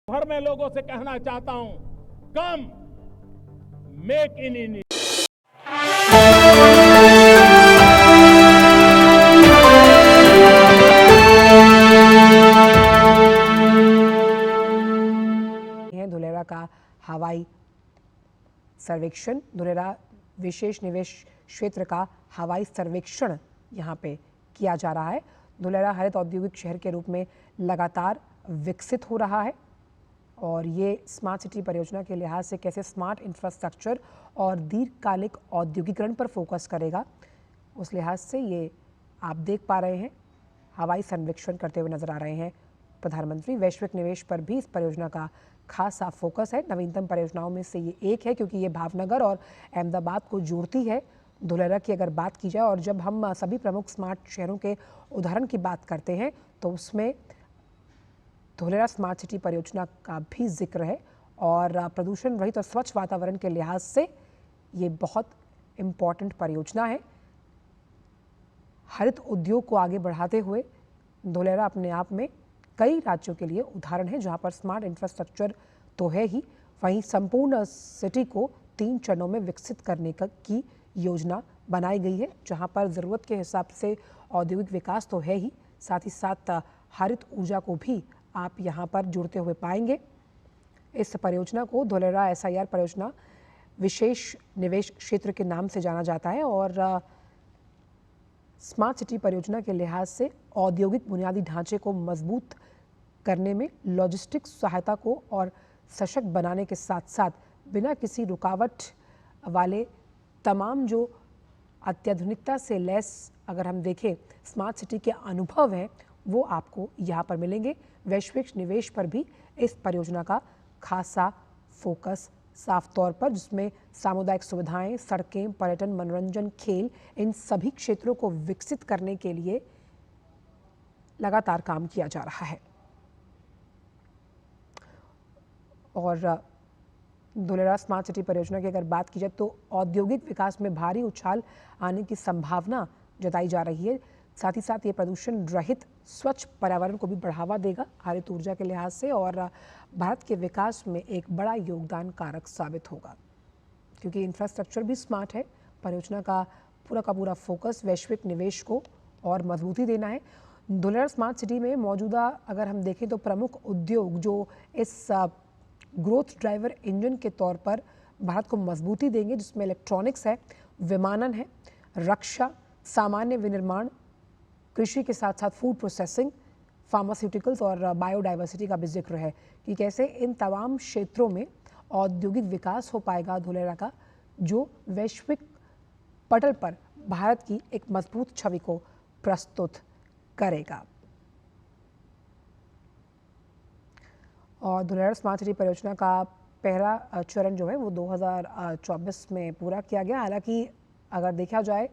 भर में लोगों से कहना चाहता हूं, कम मेक इन इंडिया। धुलेरा का हवाई सर्वेक्षण, धुलेरा विशेष निवेश क्षेत्र का हवाई सर्वेक्षण यहाँ पे किया जा रहा है। धुलेरा हरित औद्योगिक शहर के रूप में लगातार विकसित हो रहा है और ये स्मार्ट सिटी परियोजना के लिहाज से कैसे स्मार्ट इंफ्रास्ट्रक्चर और दीर्घकालिक औद्योगिकरण पर फोकस करेगा, उस लिहाज से ये आप देख पा रहे हैं हवाई सर्वेक्षण करते हुए नजर आ रहे हैं प्रधानमंत्री। वैश्विक निवेश पर भी इस परियोजना का खासा फोकस है। नवीनतम परियोजनाओं में से ये एक है क्योंकि ये भावनगर और अहमदाबाद को जोड़ती है। धुलेरा की अगर बात की जाए और जब हम सभी प्रमुख स्मार्ट शहरों के उदाहरण की बात करते हैं तो उसमें धुलेरा स्मार्ट सिटी परियोजना का भी जिक्र है और प्रदूषण रहित और स्वच्छ वातावरण के लिहाज से ये बहुत इम्पॉर्टेंट परियोजना है। हरित उद्योग को आगे बढ़ाते हुए धुलेरा अपने आप में कई राज्यों के लिए उदाहरण है जहां पर स्मार्ट इंफ्रास्ट्रक्चर तो है ही, वहीं संपूर्ण सिटी को 3 चरणों में विकसित करने की योजना बनाई गई है, जहां पर ज़रूरत के हिसाब से औद्योगिक विकास तो है ही, साथ ही साथ हरित ऊर्जा को भी आप यहां पर जुड़ते हुए पाएंगे। इस परियोजना को धुलेरा SIR परियोजना विशेष निवेश क्षेत्र के नाम से जाना जाता है और स्मार्ट सिटी परियोजना के लिहाज से औद्योगिक बुनियादी ढांचे को मजबूत करने में लॉजिस्टिक्स सहायता को और सशक्त बनाने के साथ साथ बिना किसी रुकावट वाले तमाम जो अत्याधुनिकता से लैस अगर हम देखें स्मार्ट सिटी के अनुभव हैं वो आपको यहाँ पर मिलेंगे। वैश्विक निवेश पर भी इस परियोजना का खासा फोकस साफ तौर पर, जिसमें सामुदायिक सुविधाएं, सड़कें, पर्यटन, मनोरंजन, खेल, इन सभी क्षेत्रों को विकसित करने के लिए लगातार काम किया जा रहा है। और धुलेरा स्मार्ट सिटी परियोजना की अगर बात की जाए तो औद्योगिक विकास में भारी उछाल आने की संभावना जताई जा रही है। साथ ही साथ ये प्रदूषण रहित स्वच्छ पर्यावरण को भी बढ़ावा देगा हरित ऊर्जा के लिहाज से और भारत के विकास में एक बड़ा योगदान कारक साबित होगा क्योंकि इंफ्रास्ट्रक्चर भी स्मार्ट है। परियोजना का पूरा फोकस वैश्विक निवेश को और मजबूती देना है। धुलेरा स्मार्ट सिटी में मौजूदा अगर हम देखें तो प्रमुख उद्योग जो इस ग्रोथ ड्राइवर इंजन के तौर पर भारत को मजबूती देंगे, जिसमें इलेक्ट्रॉनिक्स है, विमानन है, रक्षा, सामान्य विनिर्माण, कृषि के साथ साथ फूड प्रोसेसिंग, फार्मास्यूटिकल्स और बायोडाइवर्सिटी का भी जिक्र है कि कैसे इन तमाम क्षेत्रों में औद्योगिक विकास हो पाएगा धुलेरा का, जो वैश्विक पटल पर भारत की एक मजबूत छवि को प्रस्तुत करेगा। और धुलेरा स्मार्ट सिटी परियोजना का पहला चरण जो है वो 2024 में पूरा किया गया। हालांकि अगर देखा जाए